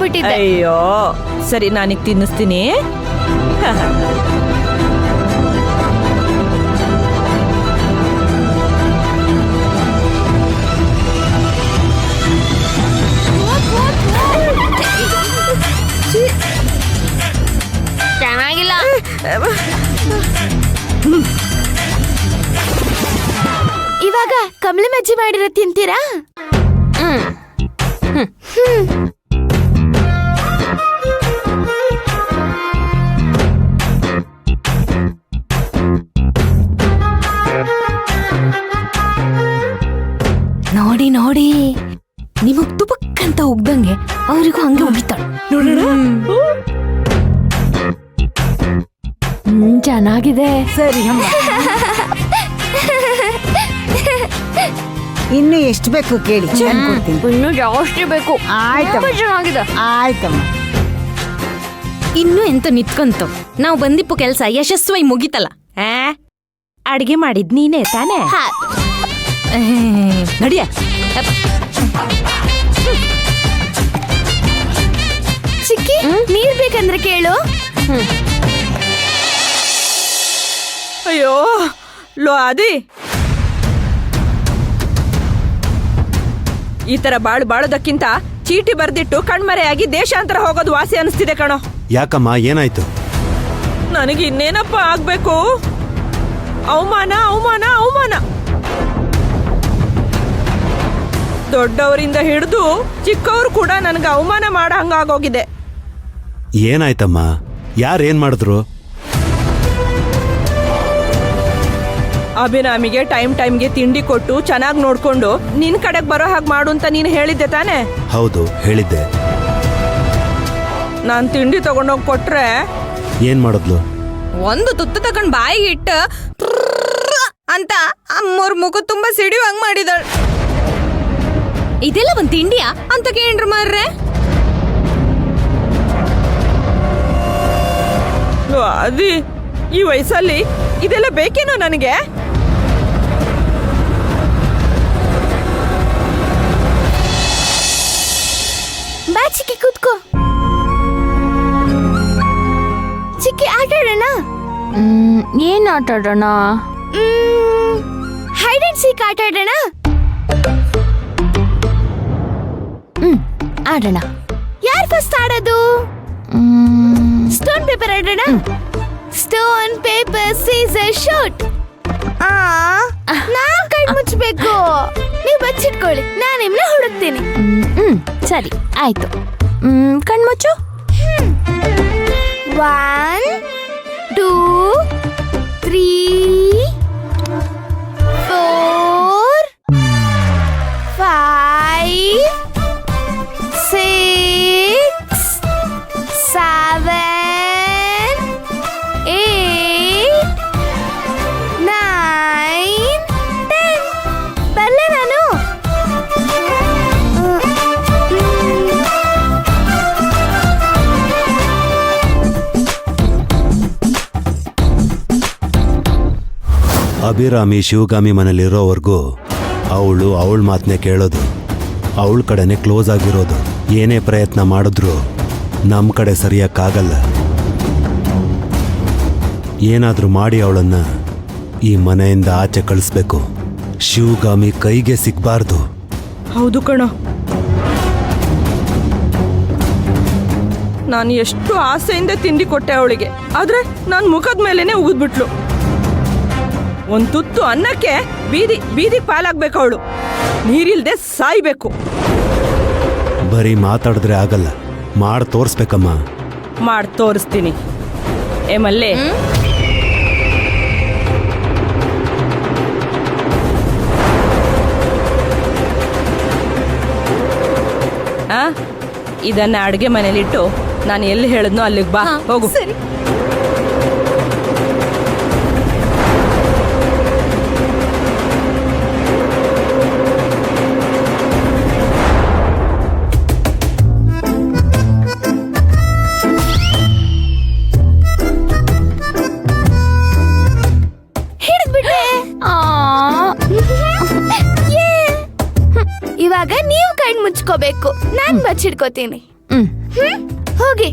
ಬಿಟ್ಟಿದ್ದೆ. ಅಯ್ಯೋ ಸರಿ, ನಾನೀಗ ತಿನ್ನಿಸ್ತೀನಿ. ಚೆನ್ನಾಗಿಲ್ಲ. ಇವಾಗ ಕಮಲ ಮಜ್ಜಿ ಮಾಡಿರೋ ತಿಂತೀರಾ? ನೋಡಿ ನೋಡಿ, ನಿಮಗ್ ತುಪಕ್ಕಂತ ಉಗ್ದಂಗೆ ಅವರಿಗೂ ಹಂಗೆ ಉಗಿತಾಳ ನೋಡೋಣ. ಚೆನ್ನಾಗಿದೆ. ಸರಿ ಅಮ್ಮ, ಇನ್ನು ಎಷ್ಟು ಬೇಕು ಕೇಳಿ, ನಾನು ಕೊಡ್ತೀನಿ. ಇನ್ನು ಜಾಸ್ತಿ ಬೇಕು. ಆಯ್ತಮ್ಮ. ತುಂಬಾ ಚೆನ್ನಾಗಿದೆ. ಆಯ್ತಮ್ಮ. ಇನ್ನು ಎಂತ ನಿತ್ಕೊಂತು, ನಾವು ಬಂದಿಪ್ಪು ಕೆಲ್ಸ ಯಶಸ್ವಿ ಮುಗಿತಲ್ಲ. ಅಡಿಗೆ ಮಾಡಿದ್ ನೀನೇ ತಾನೇ? ಹಾ. ನಡಿಯ. ಚಿಕ್ಕಿ, ನೀರ್ ಬೇಕಂದ್ರೆ ಕೇಳು. ಅಯ್ಯೋ ಲೋ ಆದಿ, ಈ ತರ ಬಾಳೋದಕ್ಕಿಂತ ಚೀಟಿ ಬರ್ದಿಟ್ಟು ಕಣ್ಮರೆಯಾಗಿ ದೇಶಾಂತರ ಹೋಗೋದು ವಾಸಿ ಅನಿಸ್ತಿದೆ ಕಣೋ. ಯಾಕಮ್ಮ, ಏನಾಯ್ತು? ನನಗೆ ಇನ್ನೇನಪ್ಪ ಆಗ್ಬೇಕು? ಅವಮಾನ ಅವಮಾನ ಅವಮಾನ. ದೊಡ್ಡವರಿಂದ ಹಿಡಿದು ಚಿಕ್ಕವರು ಕೂಡ ನನಗೆ ಅವಮಾನ ಮಾಡ ಹಂಗಾಗೋಗಿದೆ. ಏನಾಯ್ತಮ್ಮ? ಯಾರೇನ್ ಮಾಡಿದ್ರು? ಅಭಿರಾಮಿಗೆ ಟೈಮ್ಗೆ ತಿಂಡಿ ಕೊಟ್ಟು ಚೆನ್ನಾಗಿ ನೋಡ್ಕೊಂಡು ನಿನ್ ಕಡೆಗೆ ಬರೋ ಹಾಗೆ ಮಾಡು ಅಂತ ನೀನು ಹೇಳಿದ್ದೆ ತಾನೆ? ಹೌದು, ಹೇಳಿದ್ದೆ. ನಾನ್ ತಿಂಡಿ ತಗೊಂಡೋಗಿ ಕೊಟ್ರೆ ಏನ್ ಮಾಡಿದ್ಲು? ಒಂದು ತುತ್ತು ತಗೊಂಡ್ ಬಾಯಿಗೆ ಇಟ್ಟ ಅಂತ ಅಮ್ಮೋರ್ ಮುಖ ತುಂಬಾ ಸಿಡಿಯುವಂಗ್ ಮಾಡಿದಳು. ಇದೆಲ್ಲ ಒಂದ್ ತಿಂಡಿಯಾ ಅಂತ ಕೇಳ್ರ ಮಾರ್ರೆ. ಅದಿ, ಈ ವಯಸ್ಸಲ್ಲಿ ಇದೆಲ್ಲ ಬೇಕೇನೋ ನನಗೆ? ಬಾ ಚಿಕ್ಕಿ, ಕೂತ್ಕೋ. ಚಿಕ್ಕಿ, ಆಟ ಆಡೋಣ. ಏನ್ ಆಟ ಆಡೋಣ? ಹೈಡ್ ಅಂಡ್ ಸೀಕ್ ಆಟ ಆಡೋಣ. ಆಡೋಣ. ಯಾರು ಫಸ್ಟ್ ಆಡೋದು? ಸ್ಟೋನ್ ಪೇಪರ್ ಆಡೋಣ. Stone paper scissor shoot. ನಾನ್ ಕೈ ಮುಚ್ಚಬೇಕು, ನೀವು ಬಚ್ಚಿಟ್ಕೊಳ್ಳಿ, ನಾನು ನಿಮ್ನ ಹುಡುಕ್ತೀನಿ. ಸರಿ ಆಯ್ತು. ಕಣ್ಮುಚ್ಚು. 1 2 3 4 5 6 7 8 9 10. ಬರ್ಲೆ ನಾನು? ಅಭಿರಾಮಿ ಶಿವಗಾಮಿ ಮನೇಲಿರೋವರೆಗೂ ಅವಳ ಮಾತನ್ನೇ ಕೇಳೋದು, ಅವಳ ಕಡೆನೆ ಕ್ಲೋಸ್ ಆಗಿರೋದು. ಏನೇ ಪ್ರಯತ್ನ ಮಾಡಿದ್ರು ನಮ್ಮ ಕಡೆ ಸರಿಯಕ್ಕಾಗಲ್ಲ. ಏನಾದ್ರೂ ಮಾಡಿ ಅವಳನ್ನ ಈ ಮನೆಯಿಂದ ಆಚೆ ಕಳಿಸ್ಬೇಕು. ಶಿವಗಾಮಿ ಕೈಗೆ ಸಿಗ್ಬಾರ್ದು. ಹೌದು ಕಣೋ, ನಾನು ಎಷ್ಟು ಆಸೆಯಿಂದ ತಿಂಡಿ ಕೊಟ್ಟೆ ಅವಳಿಗೆ, ಆದ್ರೆ ನಾನು ಮುಖದ ಮೇಲೇನೆ ಉಗಿದ್ಬಿಟ್ಲು. ಒಂದ್ ತುತ್ತು ಅನ್ನಕ್ಕೆ ಬೀದಿ ಪಾಲಾಗ್ಬೇಕು ಅವಳು. ನೀರಿಲ್ದೆ ಸಾಯ್ಬೇಕು. ಬರೀ ಮಾತಾಡಿದ್ರೆ ಆಗಲ್ಲ, ಮಾಡಿ ತೋರಿಸ್ಬೇಕಮ್ಮ. ಮಾಡಿ ತೋರಿಸ್ತೀನಿ. ಏ ಮಲ್ಲೆ, ಇದನ್ನ ಅಡುಗೆ ಮನೇಲಿಟ್ಟು ನಾನು ಎಲ್ಲಿ ಹೇಳಿದ್ನೋ ಅಲ್ಲಿಗೆ ಬಾ. ಹೋಗು. ಸರಿ. ಇವಾಗ ನೀವು ಕಣ್ ಮುಚ್ಕೋಬೇಕು, ನಾನ್ ಬಚ್ಚಿಡ್ಕೋತೀನಿ. ಹೋಗಿ